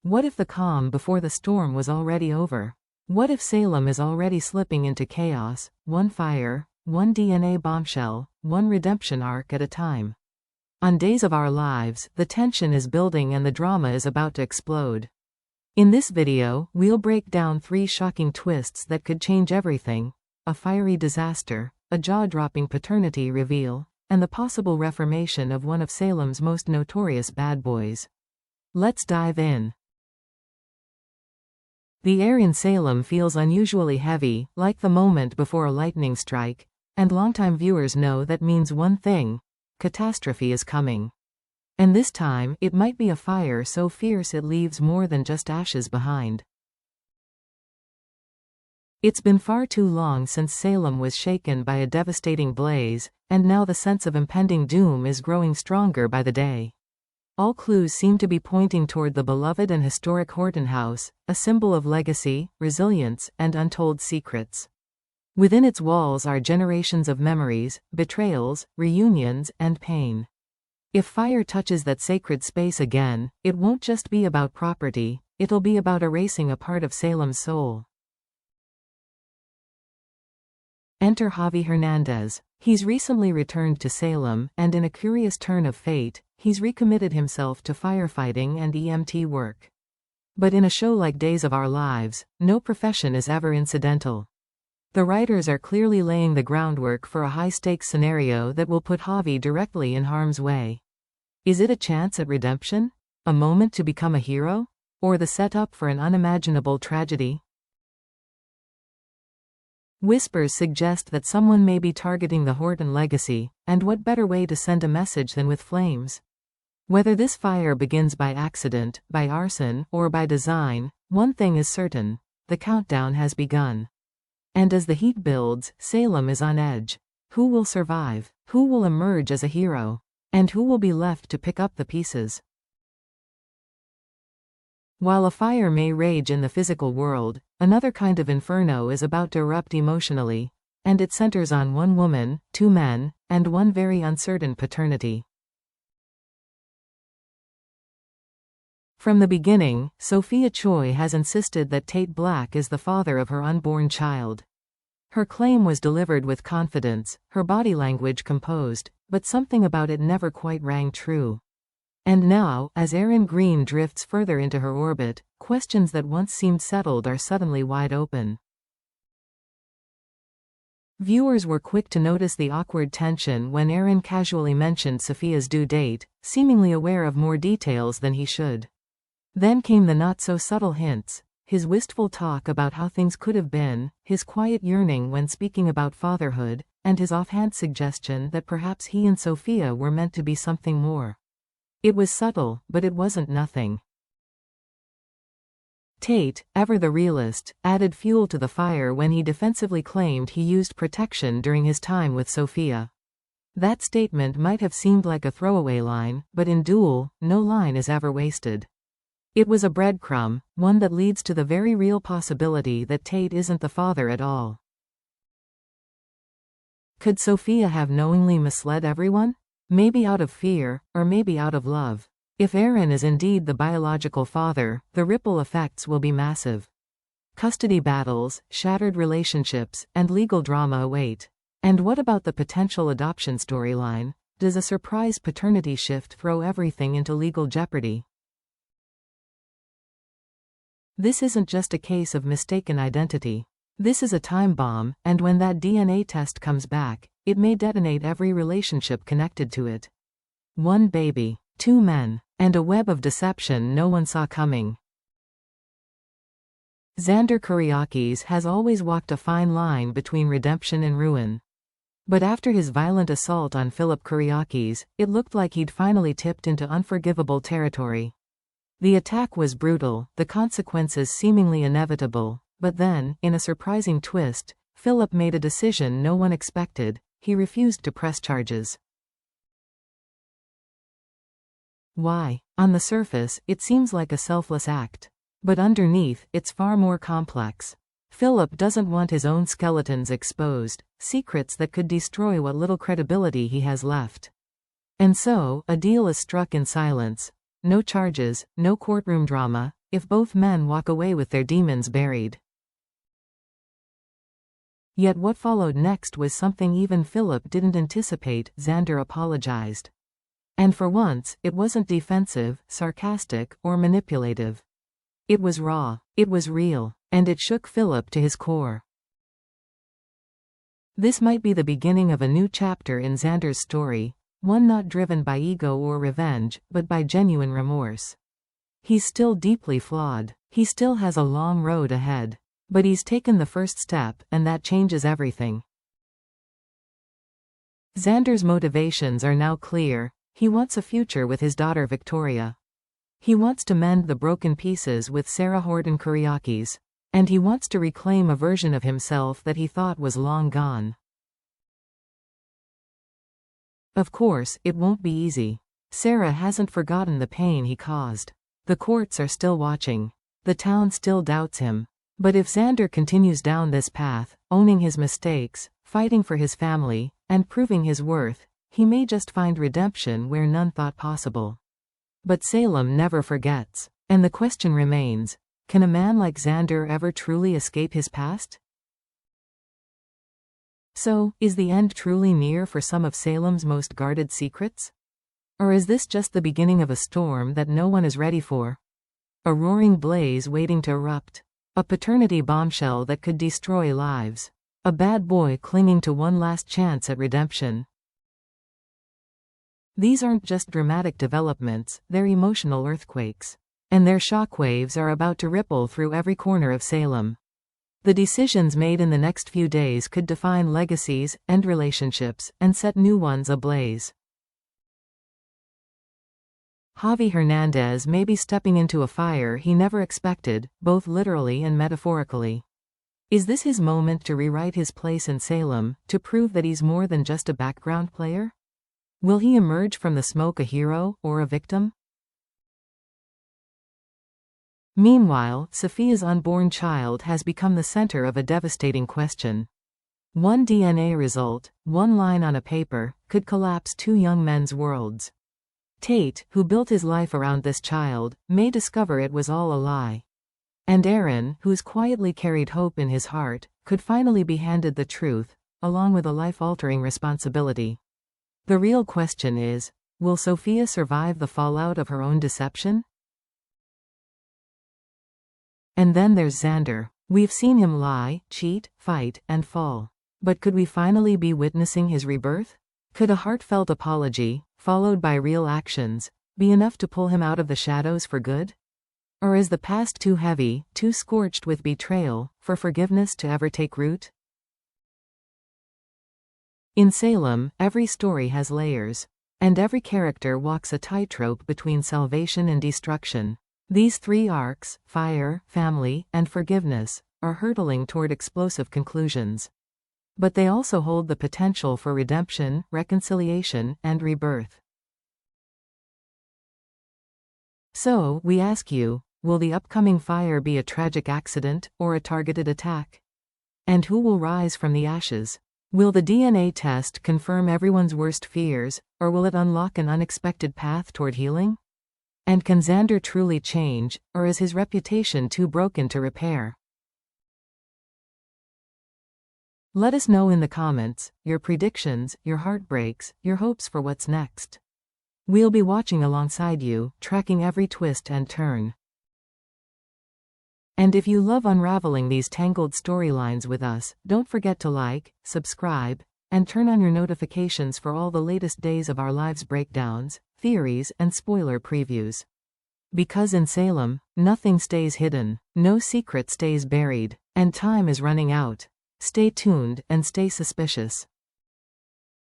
What if the calm before the storm was already over? What if Salem is already slipping into chaos, one fire, one DNA bombshell, one redemption arc at a time? On Days of Our Lives, the tension is building and the drama is about to explode. In this video, we'll break down 3 shocking twists that could change everything: a fiery disaster, a jaw-dropping paternity reveal, and the possible reformation of one of Salem's most notorious bad boys. Let's dive in. The air in Salem feels unusually heavy, like the moment before a lightning strike, and longtime viewers know that means one thing: catastrophe is coming. And this time, it might be a fire so fierce it leaves more than just ashes behind. It's been far too long since Salem was shaken by a devastating blaze, and now the sense of impending doom is growing stronger by the day. All clues seem to be pointing toward the beloved and historic Horton house, a symbol of legacy, resilience, and untold secrets. Within its walls are generations of memories, betrayals, reunions, and pain. If fire touches that sacred space again, it won't just be about property, it'll be about erasing a part of Salem's soul. Enter Javi Hernandez. He's recently returned to Salem, and in a curious turn of fate, he's recommitted himself to firefighting and EMT work. But in a show like Days of Our Lives, no profession is ever incidental. The writers are clearly laying the groundwork for a high-stakes scenario that will put Javi directly in harm's way. Is it a chance at redemption? A moment to become a hero? Or the setup for an unimaginable tragedy? Whispers suggest that someone may be targeting the Horton legacy, and what better way to send a message than with flames? Whether this fire begins by accident, by arson, or by design, one thing is certain: the countdown has begun. And as the heat builds, Salem is on edge. Who will survive? Who will emerge as a hero? And who will be left to pick up the pieces? While a fire may rage in the physical world, another kind of inferno is about to erupt emotionally, and it centers on one woman, 2 men, and one very uncertain paternity. From the beginning, Sophia Choi has insisted that Tate Black is the father of her unborn child. Her claim was delivered with confidence, her body language composed, but something about it never quite rang true. And now, as Aaron Green drifts further into her orbit, questions that once seemed settled are suddenly wide open. Viewers were quick to notice the awkward tension when Aaron casually mentioned Sophia's due date, seemingly aware of more details than he should. Then came the not-so-subtle hints: his wistful talk about how things could have been, his quiet yearning when speaking about fatherhood, and his offhand suggestion that perhaps he and Sophia were meant to be something more. It was subtle, but it wasn't nothing. Tate, ever the realist, added fuel to the fire when he defensively claimed he used protection during his time with Sophia. That statement might have seemed like a throwaway line, but in Duel, no line is ever wasted. It was a breadcrumb, one that leads to the very real possibility that Tate isn't the father at all. Could Sophia have knowingly misled everyone? Maybe out of fear, or maybe out of love. If Aaron is indeed the biological father, the ripple effects will be massive. Custody battles, shattered relationships, and legal drama await. And what about the potential adoption storyline? Does a surprise paternity shift throw everything into legal jeopardy? This isn't just a case of mistaken identity. This is a time bomb, and when that DNA test comes back, it may detonate every relationship connected to it. 1 baby, 2 men, and a web of deception no one saw coming. Xander Kyriakis has always walked a fine line between redemption and ruin. But after his violent assault on Philip Kyriakis, it looked like he'd finally tipped into unforgivable territory. The attack was brutal, the consequences seemingly inevitable, but then, in a surprising twist, Philip made a decision no one expected: he refused to press charges. Why? On the surface, it seems like a selfless act. But underneath, it's far more complex. Philip doesn't want his own skeletons exposed, secrets that could destroy what little credibility he has left. And so, a deal is struck in silence. No charges, no courtroom drama, if both men walk away with their demons buried. Yet what followed next was something even Philip didn't anticipate. Xander apologized. And for once, it wasn't defensive, sarcastic, or manipulative. It was raw, it was real, and it shook Philip to his core. This might be the beginning of a new chapter in Xander's story, one not driven by ego or revenge, but by genuine remorse. He's still deeply flawed. He still has a long road ahead. But he's taken the first step, and that changes everything. Xander's motivations are now clear. He wants a future with his daughter Victoria. He wants to mend the broken pieces with Sarah Horton Kuriakis. And he wants to reclaim a version of himself that he thought was long gone. Of course, it won't be easy. Sarah hasn't forgotten the pain he caused. The courts are still watching. The town still doubts him. But if Xander continues down this path, owning his mistakes, fighting for his family, and proving his worth, he may just find redemption where none thought possible. But Salem never forgets. And the question remains, can a man like Xander ever truly escape his past? So, is the end truly near for some of Salem's most guarded secrets? Or is this just the beginning of a storm that no one is ready for? A roaring blaze waiting to erupt. A paternity bombshell that could destroy lives. A bad boy clinging to one last chance at redemption. These aren't just dramatic developments, they're emotional earthquakes. And their shockwaves are about to ripple through every corner of Salem. The decisions made in the next few days could define legacies, end relationships, and set new ones ablaze. Javi Hernandez may be stepping into a fire he never expected, both literally and metaphorically. Is this his moment to rewrite his place in Salem, to prove that he's more than just a background player? Will he emerge from the smoke a hero, or a victim? Meanwhile, Sophia's unborn child has become the center of a devastating question. One DNA result, one line on a paper, could collapse two young men's worlds. Tate, who built his life around this child, may discover it was all a lie. And Aaron, who's quietly carried hope in his heart, could finally be handed the truth, along with a life-altering responsibility. The real question is, will Sophia survive the fallout of her own deception? And then there's Xander. We've seen him lie, cheat, fight, and fall. But could we finally be witnessing his rebirth? Could a heartfelt apology, followed by real actions, be enough to pull him out of the shadows for good? Or is the past too heavy, too scorched with betrayal, for forgiveness to ever take root? In Salem, every story has layers. And every character walks a tightrope between salvation and destruction. These three arcs, fire, family, and forgiveness, are hurtling toward explosive conclusions. But they also hold the potential for redemption, reconciliation, and rebirth. So, we ask you, will the upcoming fire be a tragic accident, or a targeted attack? And who will rise from the ashes? Will the DNA test confirm everyone's worst fears, or will it unlock an unexpected path toward healing? And can Xander truly change, or is his reputation too broken to repair? Let us know in the comments, your predictions, your heartbreaks, your hopes for what's next. We'll be watching alongside you, tracking every twist and turn. And if you love unraveling these tangled storylines with us, don't forget to like, subscribe, and turn on your notifications for all the latest Days of Our Lives breakdowns, theories, and spoiler previews. Because in Salem, nothing stays hidden, no secret stays buried, and time is running out. Stay tuned and stay suspicious.